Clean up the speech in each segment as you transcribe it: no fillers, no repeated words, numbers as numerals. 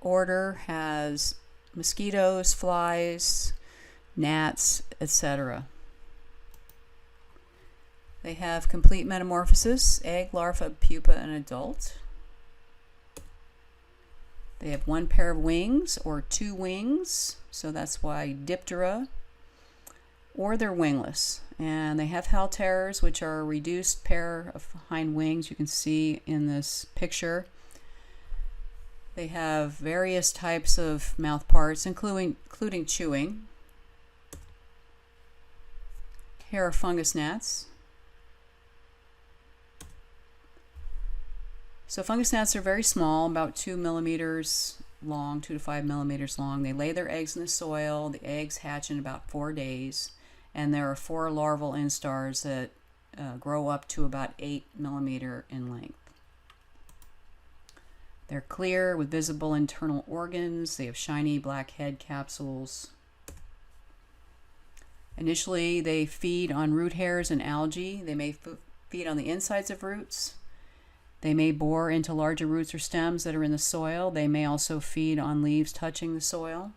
order has mosquitoes, flies, gnats, etc. They have complete metamorphosis, egg, larva, pupa, and adult. They have one pair of wings or two wings, so that's why Diptera, or they're wingless. And they have halteres, which are a reduced pair of hind wings you can see in this picture. They have various types of mouth parts, including chewing. Here are fungus gnats. So fungus gnats are very small, about 2 millimeters long, 2 to 5 millimeters long. They lay their eggs in the soil. The eggs hatch in about 4 days. And there are 4 larval instars that grow up to about 8 millimeter in length. They're clear with visible internal organs. They have shiny black head capsules. Initially, they feed on root hairs and algae. They may feed on the insides of roots. They may bore into larger roots or stems that are in the soil. They may also feed on leaves touching the soil.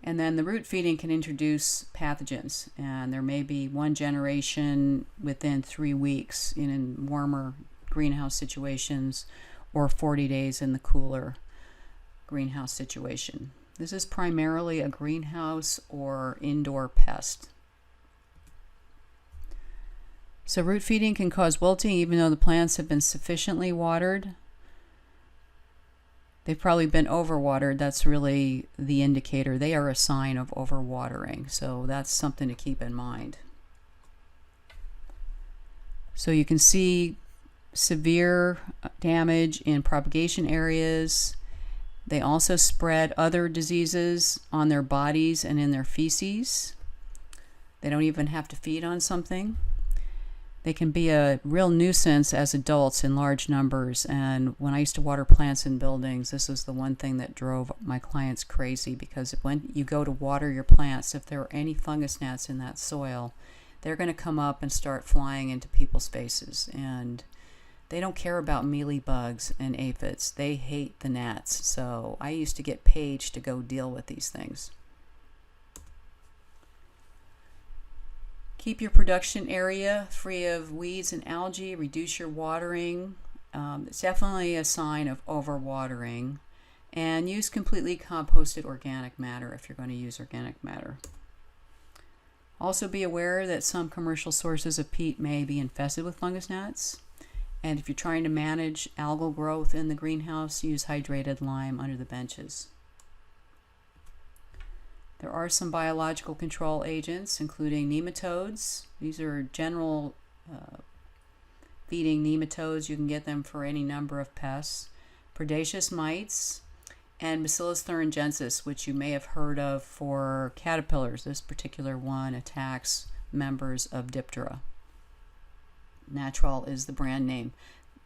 And then the root feeding can introduce pathogens, and there may be one generation within 3 weeks in warmer greenhouse situations, or 40 days in the cooler greenhouse situation. This is primarily a greenhouse or indoor pest. So root feeding can cause wilting even though the plants have been sufficiently watered. They've probably been overwatered. That's really the indicator. They are a sign of overwatering. So that's something to keep in mind. So you can see severe damage in propagation areas. They also spread other diseases on their bodies and in their feces. They don't even have to feed on something. They can be a real nuisance as adults in large numbers, and when I used to water plants in buildings, this was the one thing that drove my clients crazy, because when you go to water your plants, if there are any fungus gnats in that soil, they're going to come up and start flying into people's faces, and they don't care about mealybugs and aphids. They hate the gnats, so I used to get paged to go deal with these things. Keep your production area free of weeds and algae. Reduce your watering. It's definitely a sign of overwatering. And use completely composted organic matter if you're going to use organic matter. Also be aware that some commercial sources of peat may be infested with fungus gnats. And if you're trying to manage algal growth in the greenhouse, use hydrated lime under the benches. There are some biological control agents, including nematodes. These are general feeding nematodes. You can get them for any number of pests. Predaceous mites, and Bacillus thuringiensis, which you may have heard of for caterpillars. This particular one attacks members of Diptera. Natrol is the brand name.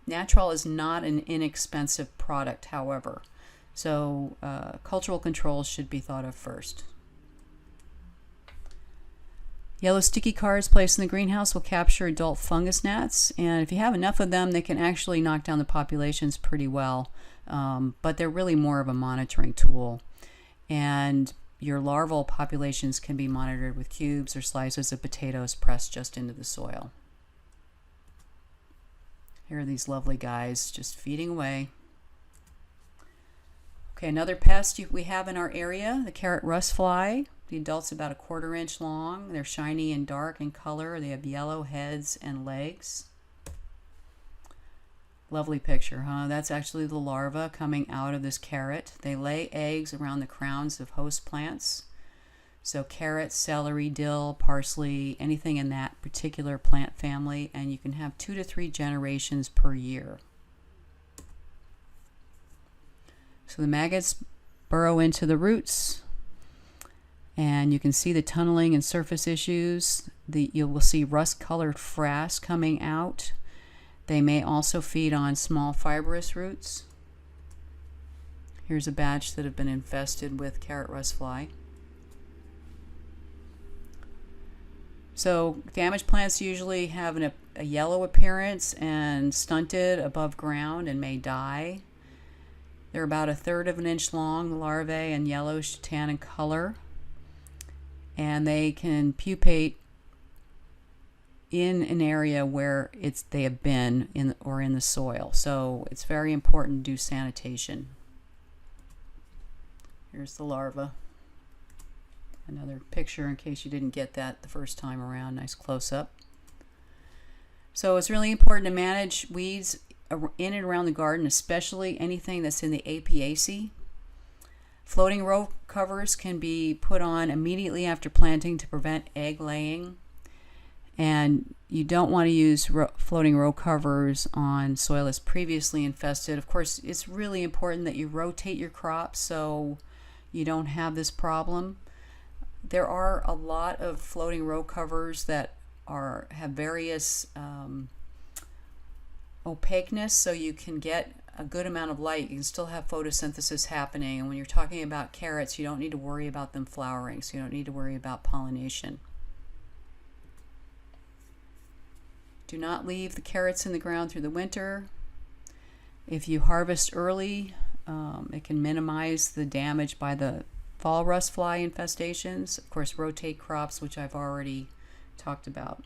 Natrol is not an inexpensive product, however. So cultural controls should be thought of first. Yellow sticky cards placed in the greenhouse will capture adult fungus gnats, and if you have enough of them, they can actually knock down the populations pretty well, but they're really more of a monitoring tool. And your larval populations can be monitored with cubes or slices of potatoes pressed just into the soil. Here are these lovely guys just feeding away. Okay, another pest we have in our area, the carrot rust fly. The adult's about a 1/4 inch long. They're shiny and dark in color. They have yellow heads and legs. Lovely picture, huh? That's actually the larva coming out of this carrot. They lay eggs around the crowns of host plants. So carrots, celery, dill, parsley, anything in that particular plant family, and you can have 2 to 3 generations per year. So the maggots burrow into the roots, and you can see the tunneling and surface issues. You will see rust-colored frass coming out. They may also feed on small fibrous roots. Here's a batch that have been infested with carrot rust fly. So damaged plants usually have a yellow appearance and stunted above ground and may die. They're about 1/3 of an inch long, the larvae, and yellowish tan in color. And they can pupate in an area where they have been in the soil. So it's very important to do sanitation. Here's the larva. Another picture in case you didn't get that the first time around. Nice close-up. So it's really important to manage weeds in and around the garden, especially anything that's in the Apiaceae. Floating row covers can be put on immediately after planting to prevent egg laying. And you don't want to use floating row covers on soil that's previously infested. Of course, it's really important that you rotate your crops so you don't have this problem. There are a lot of floating row covers that have various opaqueness, so you can get a good amount of light. You can still have photosynthesis happening, and when you're talking about carrots, you don't need to worry about them flowering, so you don't need to worry about pollination. Do not leave the carrots in the ground through the winter. If you harvest early, it can minimize the damage by the fall rust fly infestations. Of course, rotate crops, which I've already talked about.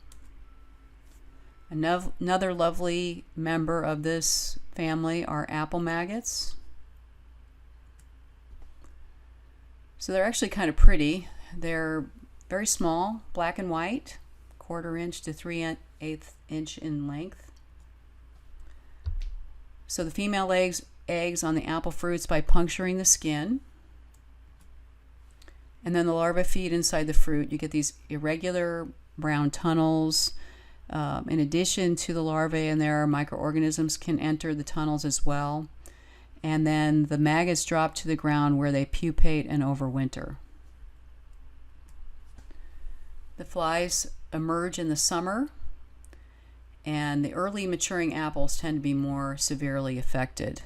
Another lovely member of this family are apple maggots. So they're actually kind of pretty. They're very small, black and white, 1/4 inch to 3/8 inch in length. So the female lays eggs on the apple fruits by puncturing the skin. And then the larvae feed inside the fruit. You get these irregular brown tunnels. In addition to the larvae in there, microorganisms can enter the tunnels as well. And then the maggots drop to the ground where they pupate and overwinter. The flies emerge in the summer, and the early maturing apples tend to be more severely affected.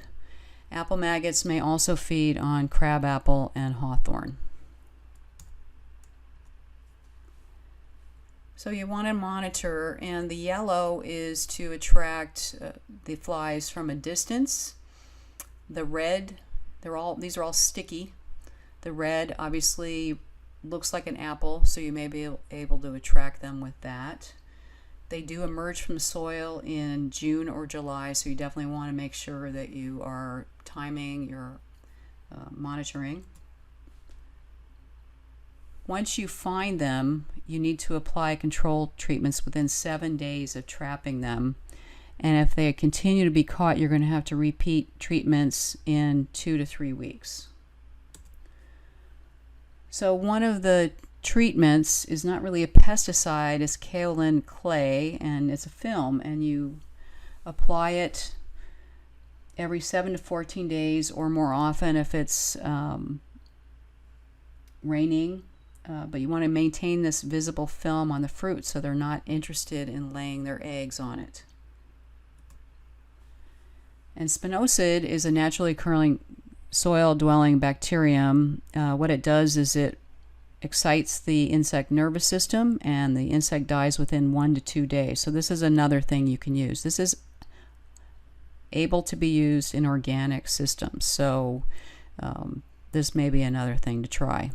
Apple maggots may also feed on crabapple and hawthorn. So you want to monitor, and the yellow is to attract the flies from a distance. The red, these are all sticky. The red obviously looks like an apple, so you may be able to attract them with that. They do emerge from the soil in June or July, so you definitely want to make sure that you are timing your monitoring. Once you find them, you need to apply control treatments within 7 days of trapping them. And if they continue to be caught, you're going to have to repeat treatments in 2 to 3 weeks. So one of the treatments is not really a pesticide, it's kaolin clay, and it's a film, and you apply it every 7 to 14 days or more often if it's raining. But you want to maintain this visible film on the fruit so they're not interested in laying their eggs on it. And spinosad is a naturally occurring soil-dwelling bacterium. What it does is it excites the insect nervous system, and the insect dies within 1 to 2 days. So this is another thing you can use. This is able to be used in organic systems. So this may be another thing to try.